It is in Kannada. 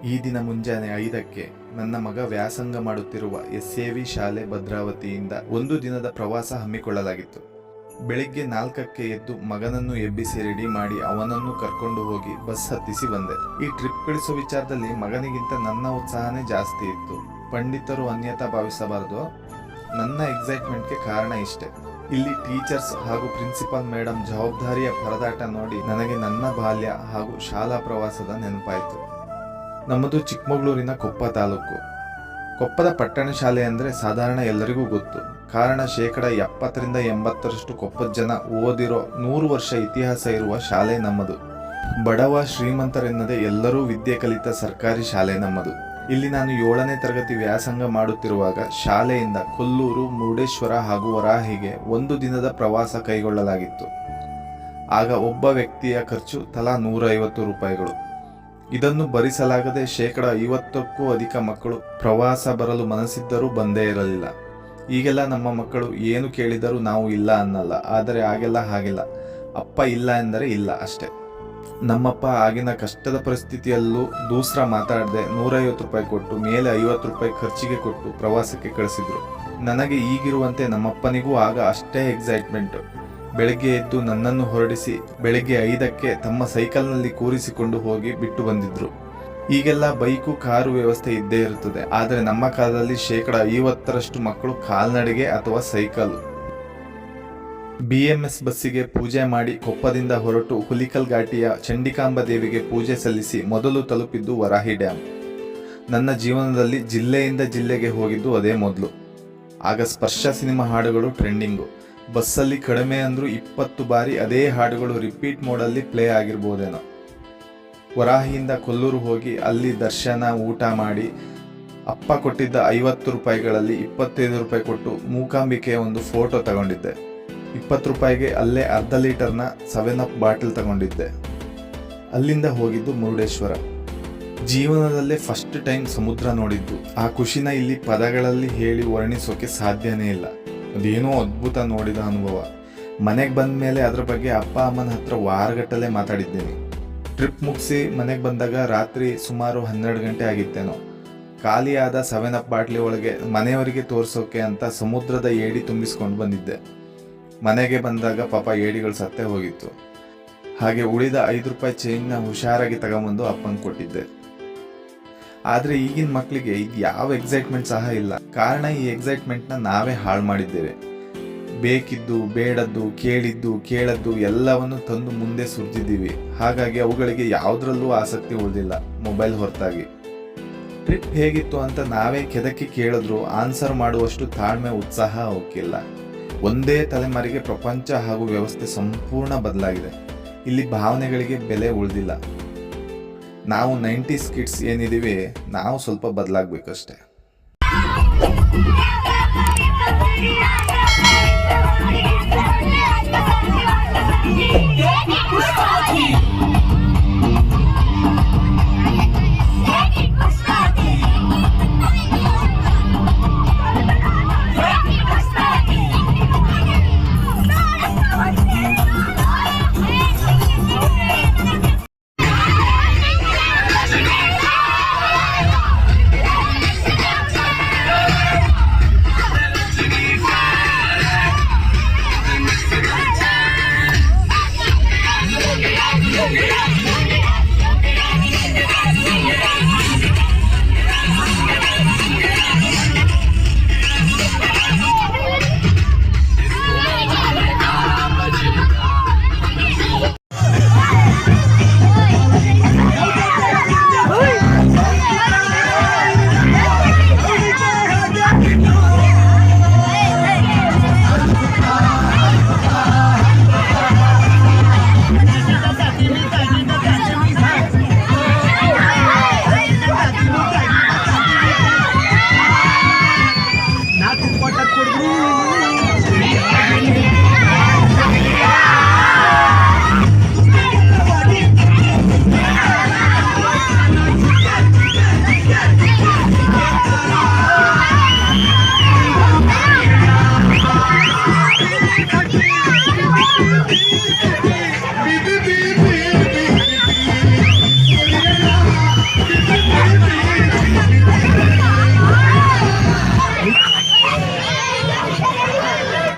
ಈ ದಿನ ಮುಂಜಾನೆ 5ಕ್ಕೆ ನನ್ನ ಮಗ ವ್ಯಾಸಂಗ ಮಾಡುತ್ತಿರುವ SAV ಶಾಲೆ ಭದ್ರಾವತಿಯಿಂದ ಒಂದು ದಿನದ ಪ್ರವಾಸ ಹಮ್ಮಿಕೊಳ್ಳಲಾಗಿತ್ತು. ಬೆಳಿಗ್ಗೆ 4ಕ್ಕೆ ಎದ್ದು ಮಗನನ್ನು ಎಬ್ಬಿಸಿ ರೆಡಿ ಮಾಡಿ ಅವನನ್ನು ಕರ್ಕೊಂಡು ಹೋಗಿ ಬಸ್ ಹತ್ತಿಸಿ ಬಂದೆ. ಈ ಟ್ರಿಪ್ ಕಳಿಸೋ ವಿಚಾರದಲ್ಲಿ ಮಗನಿಗಿಂತ ನನ್ನ ಉತ್ಸಾಹನೇ ಜಾಸ್ತಿ ಇತ್ತು. ಪಂಡಿತರು ಅನ್ಯತಾ ಭಾವಿಸಬಾರದು. ನನ್ನ ಎಕ್ಸೈಟ್ಮೆಂಟ್ಗೆ ಕಾರಣ ಇಷ್ಟೇ. ಇಲ್ಲಿ ಟೀಚರ್ಸ್ ಹಾಗೂ ಪ್ರಿನ್ಸಿಪಾಲ್ ಮೇಡಮ್ ಜವಾಬ್ದಾರಿಯ ಪರದಾಟ ನೋಡಿ ನನಗೆ ನನ್ನ ಬಾಲ್ಯ ಹಾಗೂ ಶಾಲಾ ಪ್ರವಾಸದ ನೆನಪಾಯಿತು. ನಮ್ಮದು ಚಿಕ್ಕಮಗಳೂರಿನ ಕೊಪ್ಪ ತಾಲೂಕು. ಕೊಪ್ಪದ ಪಟ್ಟಣ ಶಾಲೆ ಅಂದರೆ ಸಾಧಾರಣ ಎಲ್ಲರಿಗೂ ಗೊತ್ತು. ಕಾರಣ 70% ಕೊಪ್ಪದ ಜನ ಓದಿರೋ 100 ವರ್ಷ ಇತಿಹಾಸ ಇರುವ ಶಾಲೆ ನಮ್ಮದು. ಬಡವ ಶ್ರೀಮಂತರೆನ್ನದೆ ಎಲ್ಲರೂ ವಿದ್ಯೆ ಕಲಿತ ಸರ್ಕಾರಿ ಶಾಲೆ ನಮ್ಮದು. ಇಲ್ಲಿ ನಾನು 7ನೇ ತರಗತಿ ವ್ಯಾಸಂಗ ಮಾಡುತ್ತಿರುವಾಗ ಶಾಲೆಯಿಂದ ಕೊಲ್ಲೂರು, ಮುರುಡೇಶ್ವರ ಹಾಗೂ ವರಾಹಿಗೆ ಒಂದು ದಿನದ ಪ್ರವಾಸ ಕೈಗೊಳ್ಳಲಾಗಿತ್ತು. ಆಗ ಒಬ್ಬ ವ್ಯಕ್ತಿಯ ಖರ್ಚು ತಲಾ 150 ರೂಪಾಯಿಗಳು. ಇದನ್ನು ಭರಿಸಲಾಗದೆ 50%ಕ್ಕೂ ಅಧಿಕ ಮಕ್ಕಳು ಪ್ರವಾಸ ಬರಲು ಮನಸ್ಸಿದ್ದರೂ ಬಂದೇ ಇರಲಿಲ್ಲ. ಈಗೆಲ್ಲ ನಮ್ಮ ಮಕ್ಕಳು ಏನು ಕೇಳಿದರೂ ನಾವು ಇಲ್ಲ ಅನ್ನಲ್ಲ. ಆದರೆ ಆಗೆಲ್ಲ ಹಾಗಿಲ್ಲ. ಅಪ್ಪ ಇಲ್ಲ ಎಂದರೆ ಇಲ್ಲ ಅಷ್ಟೇ. ನಮ್ಮಪ್ಪ ಆಗಿನ ಕಷ್ಟದ ಪರಿಸ್ಥಿತಿಯಲ್ಲೂ ದೂಸ್ರ ಮಾತಾಡದೆ 150 ರೂಪಾಯಿ ಕೊಟ್ಟು ಮೇಲೆ 50 ರೂಪಾಯಿ ಖರ್ಚಿಗೆ ಕೊಟ್ಟು ಪ್ರವಾಸಕ್ಕೆ ಕಳಿಸಿದ್ರು. ನನಗೆ ಈಗಿರುವಂತೆ ನಮ್ಮಪ್ಪನಿಗೂ ಆಗ ಅಷ್ಟೇ ಎಕ್ಸೈಟ್ಮೆಂಟ್. ಬೆಳಗ್ಗೆ ಎದ್ದು ನನ್ನನ್ನು ಹೊರಡಿಸಿ ಬೆಳಗ್ಗೆ 5ಕ್ಕೆ ತಮ್ಮ ಸೈಕಲ್ನಲ್ಲಿ ಕೂರಿಸಿಕೊಂಡು ಹೋಗಿ ಬಿಟ್ಟು ಬಂದಿದ್ರು. ಈಗೆಲ್ಲ ಬೈಕು, ಕಾರು ವ್ಯವಸ್ಥೆ ಇದ್ದೇ ಇರುತ್ತದೆ. ಆದರೆ ನಮ್ಮ ಕಾಲದಲ್ಲಿ 50% ಮಕ್ಕಳು ಕಾಲ್ನಡೆಗೆ ಅಥವಾ ಸೈಕಲ್. BMS ಬಸ್ಸಿಗೆ ಪೂಜೆ ಮಾಡಿ ಕೊಪ್ಪದಿಂದ ಹೊರಟು ಹುಲಿಕಲ್ ಘಾಟಿಯ ಚಂಡಿಕಾಂಬ ದೇವಿಗೆ ಪೂಜೆ ಸಲ್ಲಿಸಿ ಮೊದಲು ತಲುಪಿದ್ದು ವರಾಹಿ ಡ್ಯಾಮ್. ನನ್ನ ಜೀವನದಲ್ಲಿ ಜಿಲ್ಲೆಯಿಂದ ಜಿಲ್ಲೆಗೆ ಹೋಗಿದ್ದು ಅದೇ ಮೊದಲು. ಆಗ ಸ್ಪರ್ಶ ಸಿನಿಮಾ ಹಾಡುಗಳು ಟ್ರೆಂಡಿಂಗು. ಬಸ್ಸಲ್ಲಿ ಕಡಿಮೆ ಅಂದ್ರೂ 20 ಬಾರಿ ಅದೇ ಹಾಡುಗಳು ರಿಪೀಟ್ ಮೋಡಲ್ಲಿ ಪ್ಲೇ ಆಗಿರ್ಬೋದೇನೋ. ವರಾಹಿಯಿಂದ ಕೊಲ್ಲೂರು ಹೋಗಿ ಅಲ್ಲಿ ದರ್ಶನ, ಊಟ ಮಾಡಿ ಅಪ್ಪ ಕೊಟ್ಟಿದ್ದ 50 ರೂಪಾಯಿಗಳಲ್ಲಿ 25 ರೂಪಾಯಿ ಕೊಟ್ಟು ಮೂಕಾಂಬಿಕೆಯ ಒಂದು ಫೋಟೋ ತಗೊಂಡಿದ್ದೆ. 20 ರೂಪಾಯಿಗೆ ಅಲ್ಲೇ ಅರ್ಧ ಲೀಟರ್ನ 7up ಬಾಟಲ್ ತಗೊಂಡಿದ್ದೆ. ಅಲ್ಲಿಂದ ಹೋಗಿದ್ದು ಮುರುಡೇಶ್ವರ. ಜೀವನದಲ್ಲೇ ಫಸ್ಟ್ ಟೈಮ್ ಸಮುದ್ರ ನೋಡಿದ್ದು. ಆ ಖುಷಿನ ಇಲ್ಲಿ ಪದಗಳಲ್ಲಿ ಹೇಳಿ ವರ್ಣಿಸೋಕೆ ಸಾಧ್ಯನೇ ಇಲ್ಲ. ಅದೇನೋ ಅದ್ಭುತ ನೋಡಿದ ಅನುಭವ. ಮನೆಗೆ ಬಂದ ಮೇಲೆ ಅದ್ರ ಬಗ್ಗೆ ಅಪ್ಪ ಅಮ್ಮನ ಹತ್ರ ವಾರಗಟ್ಟಲೆ ಮಾತಾಡಿದ್ದೀನಿ. ಟ್ರಿಪ್ ಮುಗಿಸಿ ಮನೆಗೆ ಬಂದಾಗ ರಾತ್ರಿ ಸುಮಾರು 12 ಗಂಟೆ ಆಗಿತ್ತೇನೋ. ಖಾಲಿಯಾದ 7up ಬಾಟ್ಲಿ ಒಳಗೆ ಮನೆಯವರಿಗೆ ತೋರಿಸೋಕೆ ಅಂತ ಸಮುದ್ರದ ಏಡಿ ತುಂಬಿಸ್ಕೊಂಡು ಬಂದಿದ್ದೆ. ಮನೆಗೆ ಬಂದಾಗ ಪಾಪ ಏಡಿಗಳು ಸತ್ತೇ ಹೋಗಿತ್ತು. ಹಾಗೆ ಉಳಿದ 5 ರೂಪಾಯಿ ಚೇಂಜ್ನ ಹುಷಾರಾಗಿ ತಗೊಂಬಂದು ಅಪ್ಪಂಗೆ ಕೊಟ್ಟಿದ್ದೆ. ಆದರೆ ಈಗಿನ ಮಕ್ಕಳಿಗೆ ಇದು ಯಾವ ಎಕ್ಸೈಟ್ಮೆಂಟ್ ಸಹ ಇಲ್ಲ. ಕಾರಣ ಈ ಎಕ್ಸೈಟ್ಮೆಂಟ್ನ ನಾವೇ ಹಾಳು ಮಾಡಿದ್ದೇವೆ. ಬೇಕಿದ್ದು, ಬೇಡದ್ದು, ಕೇಳಿದ್ದು, ಕೇಳದ್ದು ಎಲ್ಲವನ್ನು ತಂದು ಮುಂದೆ ಸುರಿದಿದ್ದೀವಿ. ಹಾಗಾಗಿ ಅವುಗಳಿಗೆ ಯಾವುದ್ರಲ್ಲೂ ಆಸಕ್ತಿ ಉಳಿದಿಲ್ಲ, ಮೊಬೈಲ್ ಹೊರತಾಗಿ. ಟ್ರಿಪ್ ಹೇಗಿತ್ತು ಅಂತ ನಾವೇ ಕೆದಕಿ ಕೇಳಿದ್ರು ಆನ್ಸರ್ ಮಾಡುವಷ್ಟು ತಾಳ್ಮೆ, ಉತ್ಸಾಹ ಅವಕ್ಕಿಲ್ಲ. ಒಂದೇ ತಲೆಮಾರಿಗೆ ಪ್ರಪಂಚ ಹಾಗೂ ವ್ಯವಸ್ಥೆ ಸಂಪೂರ್ಣ ಬದಲಾಗಿದೆ. ಇಲ್ಲಿ ಭಾವನೆಗಳಿಗೆ ಬೆಲೆ ಉಳಿದಿಲ್ಲ. ನಾವು 90s ಕಿಡ್ಸ್ ಏನಿದ್ದೀವಿ, ನಾವು ಸ್ವಲ್ಪ ಬದಲಾಗಬೇಕಷ್ಟೆ.